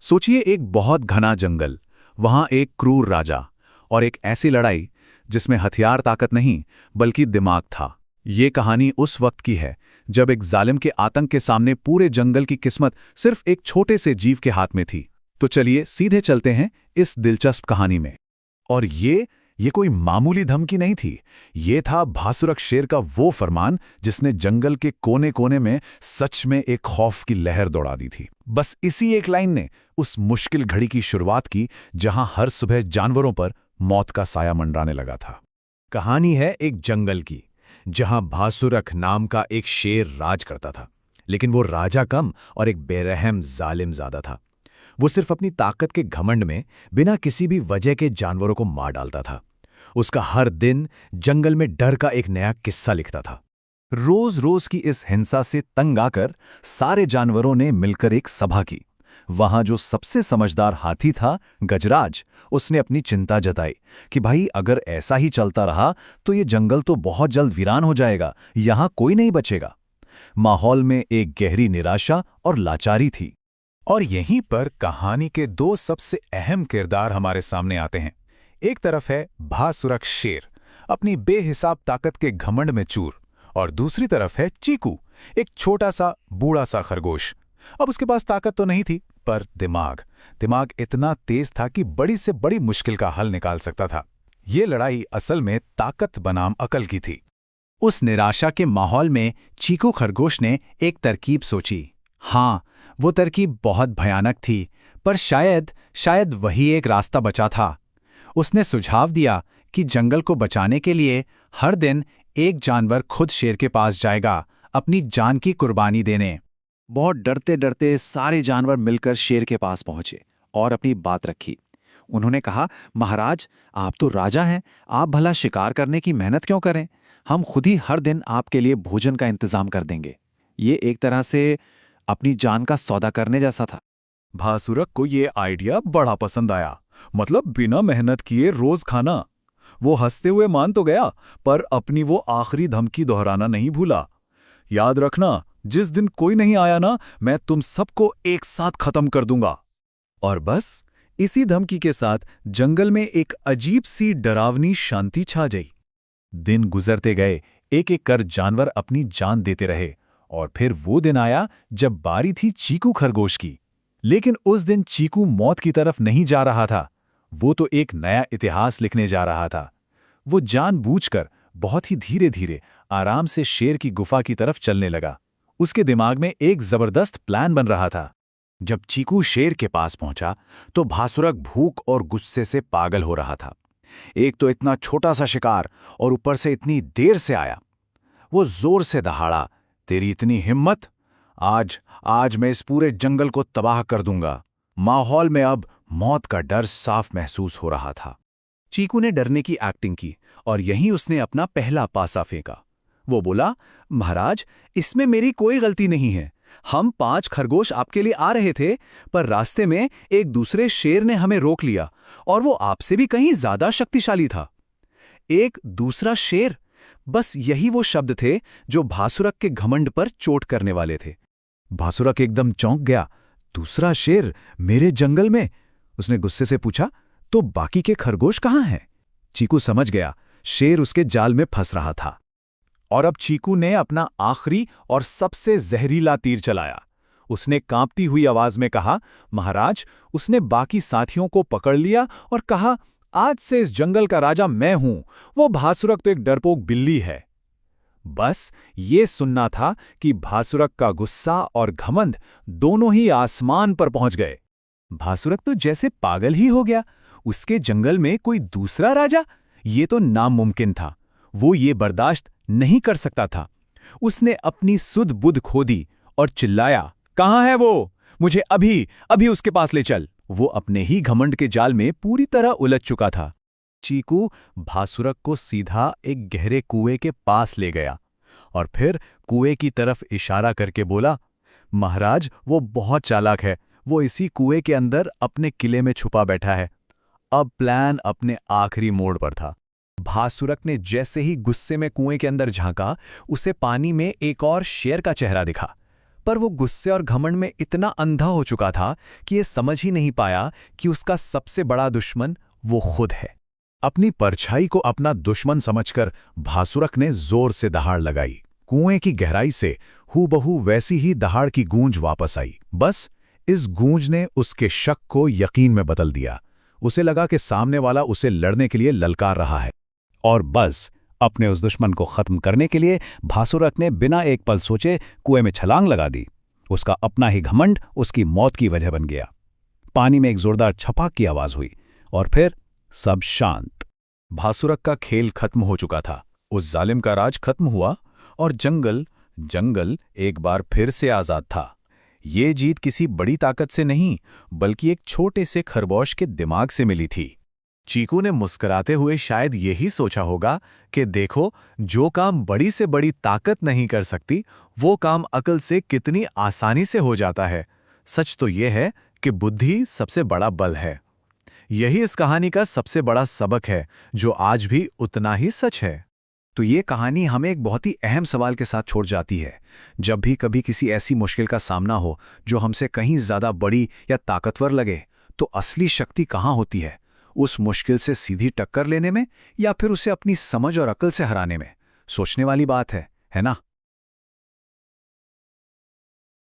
सोचिए एक बहुत घना जंगल, वहां एक क्रूर राजा और एक ऐसी लड़ाई जिसमें हथियार ताकत नहीं बल्कि दिमाग था। ये कहानी उस वक्त की है जब एक जालिम के आतंक के सामने पूरे जंगल की किस्मत सिर्फ एक छोटे से जीव के हाथ में थी। तो चलिए सीधे चलते हैं इस दिलचस्प कहानी में। और ये कोई मामूली धमकी नहीं थी। ये था भासुरक शेर का वो फरमान जिसने जंगल के कोने कोने में सच में एक खौफ की लहर दौड़ा दी थी। बस इसी एक लाइन ने उस मुश्किल घड़ी की शुरुआत की जहां हर सुबह जानवरों पर मौत का साया मंडराने लगा था। कहानी है एक जंगल की, जहां भासुरक नाम का एक शेर राज करता था। लेकिन वो राजा कम और एक बेरहम जालिम ज़्यादा था। वो सिर्फ अपनी ताकत के घमंड में बिना किसी भी वजह के जानवरों को मार डालता था। उसका हर दिन जंगल में डर का एक नया किस्सा लिखता था। रोज रोज की इस हिंसा से तंग आकर सारे जानवरों ने मिलकर एक सभा की। वहां जो सबसे समझदार हाथी था, गजराज, उसने अपनी चिंता जताई कि भाई अगर ऐसा ही चलता रहा तो ये जंगल तो बहुत जल्द वीरान हो जाएगा, यहां कोई नहीं बचेगा। माहौल में एक गहरी निराशा और लाचारी थी। और यहीं पर कहानी के दो सबसे अहम किरदार हमारे सामने आते हैं। एक तरफ है भासुरक शेर, अपनी बेहिसाब ताकत के घमंड में चूर, और दूसरी तरफ है चीकू, एक छोटा सा बूढ़ा सा खरगोश। अब उसके पास ताकत तो नहीं थी, पर दिमाग इतना तेज था कि बड़ी से बड़ी मुश्किल का हल निकाल सकता था। ये लड़ाई असल में ताकत बनाम अकल की थी। उस निराशा के माहौल में चीकू खरगोश ने एक तरकीब सोची। हाँ, वो तरकीब बहुत भयानक थी, पर शायद वही एक रास्ता बचा था। उसने सुझाव दिया कि जंगल को बचाने के लिए हर दिन एक जानवर खुद शेर के पास जाएगा, अपनी जान की कुर्बानी देने। बहुत डरते डरते सारे जानवर मिलकर शेर के पास पहुंचे और अपनी बात रखी। उन्होंने कहा, महाराज, आप तो राजा हैं, आप भला शिकार करने की मेहनत क्यों करें? हम खुद ही हर दिन आपके लिए भोजन का इंतजाम कर देंगे। ये एक तरह से अपनी जान का सौदा करने जैसा था। भासुरक को ये आइडिया बड़ा पसंद आया, मतलब बिना मेहनत किए रोज खाना। वो हंसते हुए मान तो गया, पर अपनी वो आखिरी धमकी दोहराना नहीं भूला। याद रखना, जिस दिन कोई नहीं आया ना, मैं तुम सबको एक साथ खत्म कर दूंगा। और बस इसी धमकी के साथ जंगल में एक अजीब सी डरावनी शांति छा गई। दिन गुजरते गए, एक एक कर जानवर अपनी जान देते रहे, और फिर वो दिन आया जब बारी थी चीकू खरगोश की। लेकिन उस दिन चीकू मौत की तरफ नहीं जा रहा था, वो तो एक नया इतिहास लिखने जा रहा था। वो जानबूझकर बहुत ही धीरे धीरे आराम से शेर की गुफा की तरफ चलने लगा। उसके दिमाग में एक जबरदस्त प्लान बन रहा था। जब चीकू शेर के पास पहुंचा तो भासुरक भूख और गुस्से से पागल हो रहा था। एक तो इतना छोटा सा शिकार, और ऊपर से इतनी देर से आया। वो जोर से दहाड़ा, तेरी इतनी हिम्मत! आज मैं इस पूरे जंगल को तबाह कर दूंगा। माहौल में अब मौत का डर साफ महसूस हो रहा था। चीकू ने डरने की एक्टिंग की और यहीं उसने अपना पहला पासा फेंका। वो बोला, महाराज, इसमें मेरी कोई गलती नहीं है। हम 5 खरगोश आपके लिए आ रहे थे, पर रास्ते में एक दूसरे शेर ने हमें रोक लिया, और वो आपसे भी कहीं ज्यादा शक्तिशाली था। एक दूसरा शेर, बस यही वो शब्द थे जो भासुरक के घमंड पर चोट करने वाले थे। भासुरक एकदम चौंक गया। दूसरा शेर मेरे जंगल में? उसने गुस्से से पूछा, तो बाकी के खरगोश कहाँ हैं? चीकू समझ गया, शेर उसके जाल में फंस रहा था। और अब चीकू ने अपना आखिरी और सबसे जहरीला तीर चलाया। उसने कांपती हुई आवाज में कहा, महाराज, उसने बाकी साथियों को पकड़ लिया और कहा, आज से इस जंगल का राजा मैं हूं। वो भासुरक तो एक डरपोक बिल्ली है। बस ये सुनना था कि भासुरक का गुस्सा और घमंड दोनों ही आसमान पर पहुंच गए। भासुरक तो जैसे पागल ही हो गया। उसके जंगल में कोई दूसरा राजा, ये तो नामुमकिन था। वो ये बर्दाश्त नहीं कर सकता था। उसने अपनी सुध बुध खो दी और चिल्लाया, कहाँ है वो? मुझे अभी उसके पास ले चल। वो अपने ही घमंड के जाल में पूरी तरह उलझ चुका था। चीकू भासुरक को सीधा एक गहरे कुएं के पास ले गया और फिर कुएं की तरफ इशारा करके बोला, महाराज, वो बहुत चालाक है। वो इसी कुएं के अंदर अपने किले में छुपा बैठा है। अब प्लान अपने आखिरी मोड़ पर था। भासुरक ने जैसे ही गुस्से में कुएं के अंदर झांका, उसे पानी में एक और शेर का चेहरा दिखा। पर वो गुस्से और घमंड में इतना अंधा हो चुका था कि ये समझ ही नहीं पाया कि उसका सबसे बड़ा दुश्मन वो खुद है। अपनी परछाई को अपना दुश्मन समझकर भासुरक ने जोर से दहाड़ लगाई। कुएं की गहराई से हूबहू वैसी ही दहाड़ की गूंज वापस आई। बस इस गूंज ने उसके शक को यकीन में बदल दिया। उसे लगा कि सामने वाला उसे लड़ने के लिए ललकार रहा है। और बस अपने उस दुश्मन को खत्म करने के लिए भासुरक ने बिना एक पल सोचे कुएं में छलांग लगा दी। उसका अपना ही घमंड उसकी मौत की वजह बन गया। पानी में एक जोरदार छपाक की आवाज हुई और फिर सब शांत। भासुरक का खेल खत्म हो चुका था। उस जालिम का राज खत्म हुआ और जंगल एक बार फिर से आजाद था। ये जीत किसी बड़ी ताकत से नहीं, बल्कि एक छोटे से खरगोश के दिमाग से मिली थी। चीकू ने मुस्कुराते हुए शायद यही सोचा होगा कि देखो, जो काम बड़ी से बड़ी ताकत नहीं कर सकती, वो काम अक्ल से कितनी आसानी से हो जाता है। सच तो ये है कि बुद्धि सबसे बड़ा बल है। यही इस कहानी का सबसे बड़ा सबक है, जो आज भी उतना ही सच है। तो ये कहानी हमें एक बहुत ही अहम सवाल के साथ छोड़ जाती है। जब भी कभी किसी ऐसी मुश्किल का सामना हो जो हमसे कहीं ज्यादा बड़ी या ताकतवर लगे, तो असली शक्ति कहाँ होती है? उस मुश्किल से सीधी टक्कर लेने में या फिर उसे अपनी समझ और अक्ल से हराने में? सोचने वाली बात है ना?